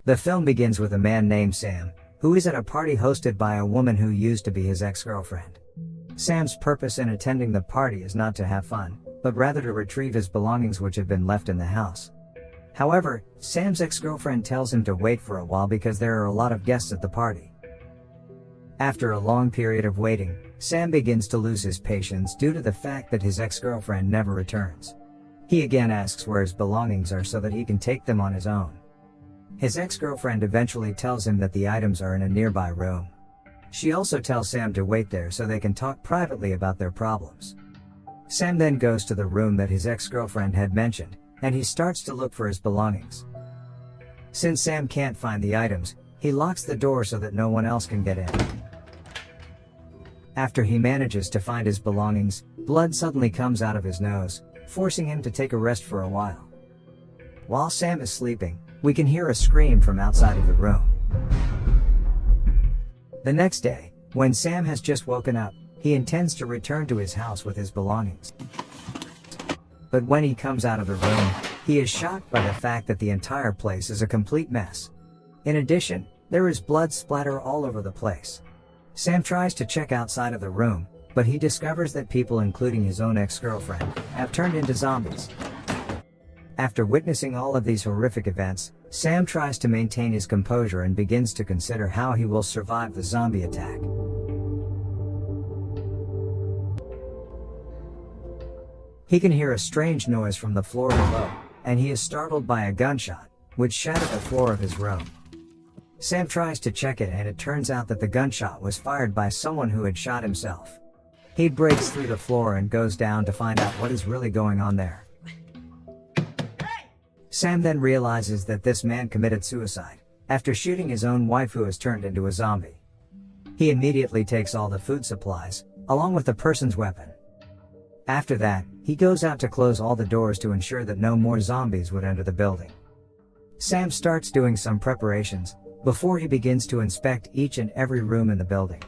The film begins with a man named Sam, who is at a party hosted by a woman who used to be his ex-girlfriend. Sam's purpose in attending the party is not to have fun, but rather to retrieve his belongings which have been left in the house. However, Sam's ex-girlfriend tells him to wait for a while because there are a lot of guests at the party. After a long period of waiting, Sam begins to lose his patience due to the fact that his ex-girlfriend never returns. He again asks where his belongings are so that he can take them on his own. His ex-girlfriend eventually tells him that the items are in a nearby room. She also tells Sam to wait there so they can talk privately about their problems. Sam then goes to the room that his ex-girlfriend had mentioned, and he starts to look for his belongings. Since Sam can't find the items, he locks the door so that no one else can get in. After he manages to find his belongings, blood suddenly comes out of his nose, forcing him to take a rest for a while. While Sam is sleeping, we can hear a scream from outside of the room. The next day, when Sam has just woken up, he intends to return to his house with his belongings. But when he comes out of the room, he is shocked by the fact that the entire place is a complete mess. In addition, there is blood splatter all over the place. Sam tries to check outside of the room, but he discovers that people including his own ex-girlfriend have turned into zombies. After witnessing all of these horrific events, Sam tries to maintain his composure and begins to consider how he will survive the zombie attack. He can hear a strange noise from the floor below, and he is startled by a gunshot, which shattered the floor of his room. Sam tries to check it and it turns out that the gunshot was fired by someone who had shot himself. He breaks through the floor and goes down to find out what is really going on there. Sam then realizes that this man committed suicide after shooting his own wife who has turned into a zombie. He immediately takes all the food supplies, along with the person's weapon. After that, he goes out to close all the doors to ensure that no more zombies would enter the building. Sam starts doing some preparations before he begins to inspect each and every room in the building.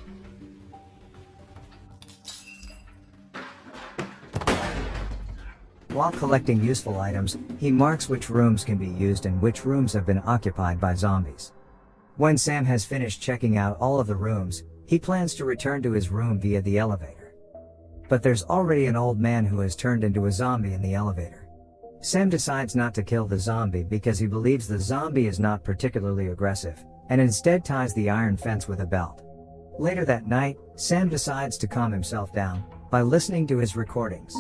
While collecting useful items, he marks which rooms can be used and which rooms have been occupied by zombies. When Sam has finished checking out all of the rooms, he plans to return to his room via the elevator. But there's already an old man who has turned into a zombie in the elevator. Sam decides not to kill the zombie because he believes the zombie is not particularly aggressive, and instead ties the iron fence with a belt. Later that night, Sam decides to calm himself down by listening to his recordings.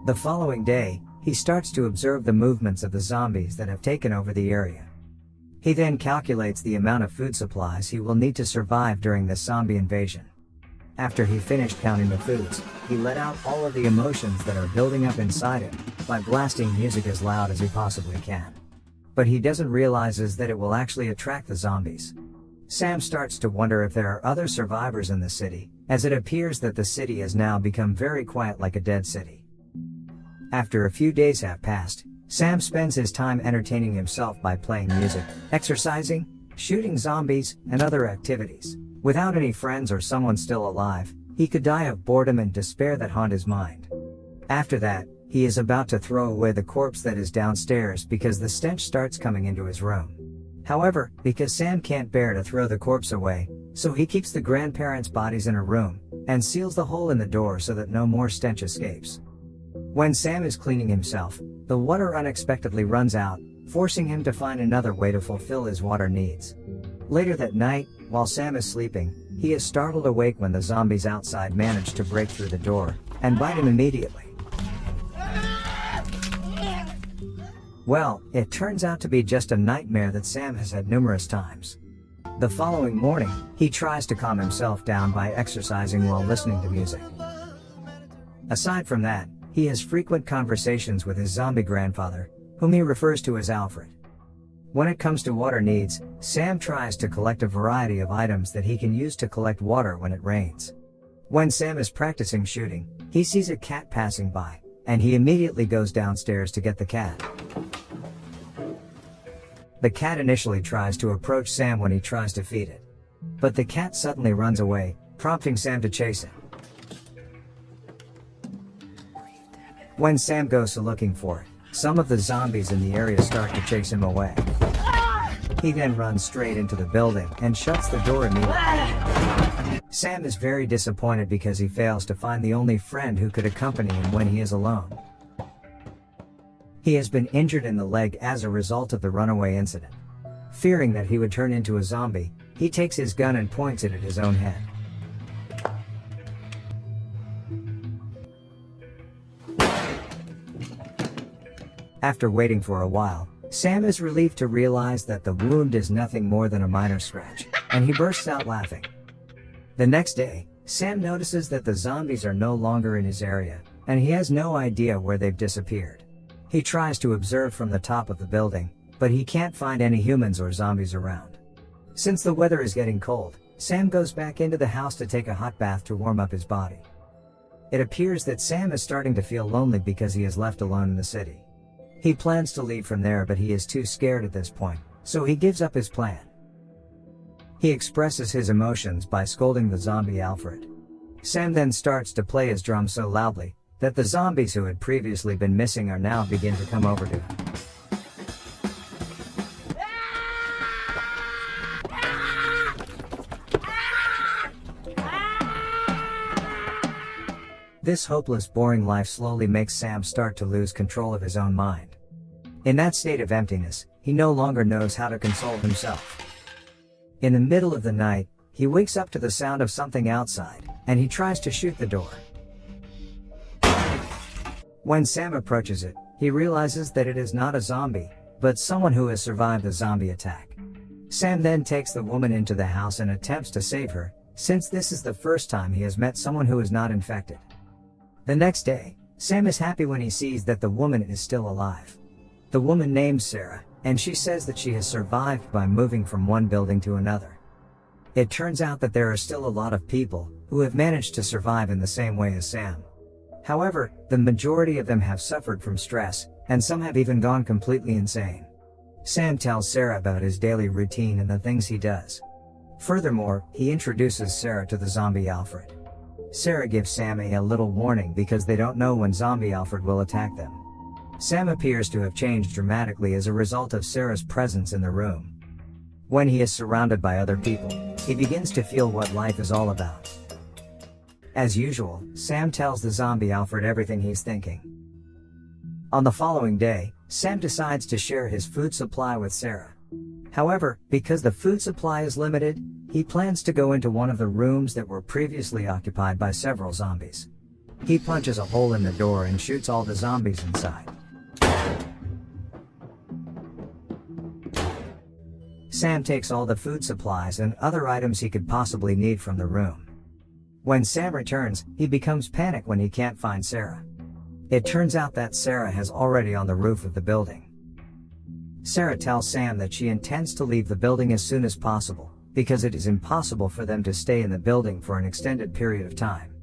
The following day, he starts to observe the movements of the zombies that have taken over the area. He then calculates the amount of food supplies he will need to survive during this zombie invasion. After he finished counting the foods, he let out all of the emotions that are building up inside him by blasting music as loud as he possibly can. But he doesn't realize that it will actually attract the zombies. Sam starts to wonder if there are other survivors in the city, as it appears that the city has now become very quiet like a dead city. After a few days have passed, Sam spends his time entertaining himself by playing music, exercising, shooting zombies, and other activities. Without any friends or someone still alive, he could die of boredom and despair that haunt his mind. After that, he is about to throw away the corpse that is downstairs because the stench starts coming into his room. However, because Sam can't bear to throw the corpse away, so he keeps the grandparents' bodies in a room, and seals the hole in the door so that no more stench escapes. When Sam is cleaning himself, the water unexpectedly runs out, forcing him to find another way to fulfill his water needs. Later that night, while Sam is sleeping, he is startled awake when the zombies outside manage to break through the door and bite him immediately. Well, it turns out to be just a nightmare that Sam has had numerous times. The following morning, he tries to calm himself down by exercising while listening to music. Aside from that, he has frequent conversations with his zombie grandfather, whom he refers to as Alfred. When it comes to water needs, Sam tries to collect a variety of items that he can use to collect water when it rains. When Sam is practicing shooting, he sees a cat passing by, and he immediately goes downstairs to get the cat. The cat initially tries to approach Sam when he tries to feed it. But the cat suddenly runs away, prompting Sam to chase him. When Sam goes to looking for it, some of the zombies in the area start to chase him away. He then runs straight into the building and shuts the door immediately. Sam is very disappointed because he fails to find the only friend who could accompany him when he is alone. He has been injured in the leg as a result of the runaway incident. Fearing that he would turn into a zombie, he takes his gun and points it at his own head. After waiting for a while, Sam is relieved to realize that the wound is nothing more than a minor scratch, and he bursts out laughing. The next day, Sam notices that the zombies are no longer in his area, and he has no idea where they've disappeared. He tries to observe from the top of the building, but he can't find any humans or zombies around. Since the weather is getting cold, Sam goes back into the house to take a hot bath to warm up his body. It appears that Sam is starting to feel lonely because he is left alone in the city. He plans to leave from there, but he is too scared at this point, so he gives up his plan. He expresses his emotions by scolding the zombie Alfred. Sam then starts to play his drum so loudly that the zombies who had previously been missing are now begin to come over to him. This hopeless, boring life slowly makes Sam start to lose control of his own mind. In that state of emptiness, he no longer knows how to console himself. In the middle of the night, he wakes up to the sound of something outside, and he tries to shoot the door. When Sam approaches it, he realizes that it is not a zombie, but someone who has survived the zombie attack. Sam then takes the woman into the house and attempts to save her, since this is the first time he has met someone who is not infected. The next day, Sam is happy when he sees that the woman is still alive. The woman names Sarah, and she says that she has survived by moving from one building to another. It turns out that there are still a lot of people who have managed to survive in the same way as Sam. However, the majority of them have suffered from stress, and some have even gone completely insane. Sam tells Sarah about his daily routine and the things he does. Furthermore, he introduces Sarah to the zombie Alfred. Sarah gives Sam a little warning because they don't know when zombie Alfred will attack them. Sam appears to have changed dramatically as a result of Sarah's presence in the room. When he is surrounded by other people, he begins to feel what life is all about. As usual, Sam tells the zombie Alfred everything he's thinking. On the following day, Sam decides to share his food supply with Sarah. However, because the food supply is limited, he plans to go into one of the rooms that were previously occupied by several zombies. He punches a hole in the door and shoots all the zombies inside. Sam takes all the food supplies and other items he could possibly need from the room. When Sam returns, he becomes panicked when he can't find Sarah. It turns out that Sarah is already on the roof of the building. Sarah tells Sam that she intends to leave the building as soon as possible, because it is impossible for them to stay in the building for an extended period of time.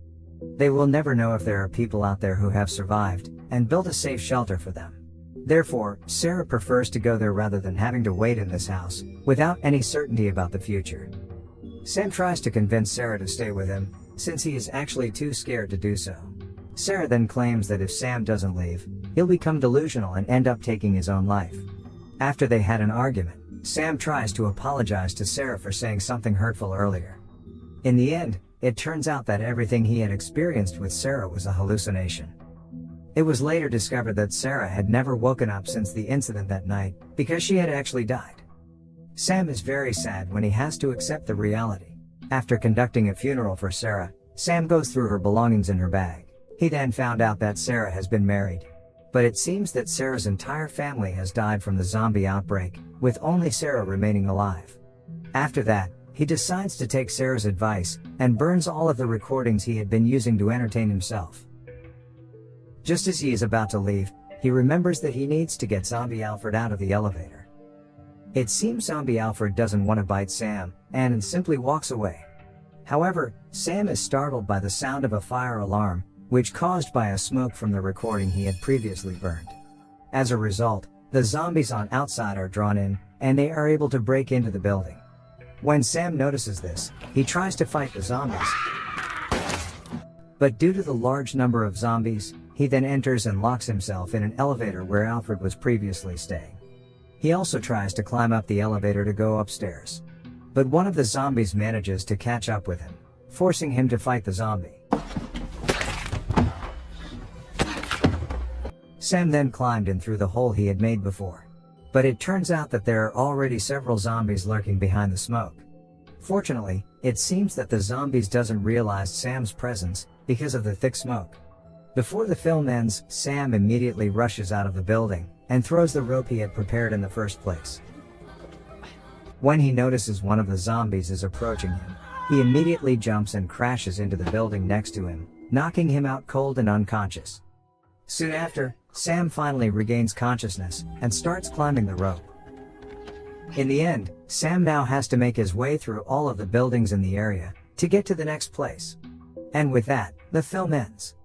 They will never know if there are people out there who have survived, and build a safe shelter for them. Therefore, Sarah prefers to go there rather than having to wait in this house, without any certainty about the future. Sam tries to convince Sarah to stay with him, since he is actually too scared to do so. Sarah then claims that if Sam doesn't leave, he'll become delusional and end up taking his own life. After they had an argument, Sam tries to apologize to Sarah for saying something hurtful earlier. In the end, it turns out that everything he had experienced with Sarah was a hallucination. It was later discovered that Sarah had never woken up since the incident that night, because she had actually died. Sam is very sad when he has to accept the reality. After conducting a funeral for Sarah, Sam goes through her belongings in her bag. He then found out that Sarah has been married. But it seems that Sarah's entire family has died from the zombie outbreak, with only Sarah remaining alive. After that, he decides to take Sarah's advice, and burns all of the recordings he had been using to entertain himself. Just as he is about to leave, he remembers that he needs to get zombie Alfred out of the elevator. It seems zombie Alfred doesn't want to bite Sam, and simply walks away. However, Sam is startled by the sound of a fire alarm, which caused by a smoke from the recording he had previously burned. As a result, the zombies on outside are drawn in, and they are able to break into the building. When Sam notices this, he tries to fight the zombies. But due to the large number of zombies, he then enters and locks himself in an elevator where Alfred was previously staying. He also tries to climb up the elevator to go upstairs. But one of the zombies manages to catch up with him, forcing him to fight the zombie. Sam then climbed in through the hole he had made before. But it turns out that there are already several zombies lurking behind the smoke. Fortunately, it seems that the zombies doesn't realize Sam's presence because of the thick smoke. Before the film ends, Sam immediately rushes out of the building and throws the rope he had prepared in the first place. When he notices one of the zombies is approaching him, he immediately jumps and crashes into the building next to him, knocking him out cold and unconscious. Soon after, Sam finally regains consciousness and starts climbing the rope. In the end, Sam now has to make his way through all of the buildings in the area to get to the next place. And with that, the film ends.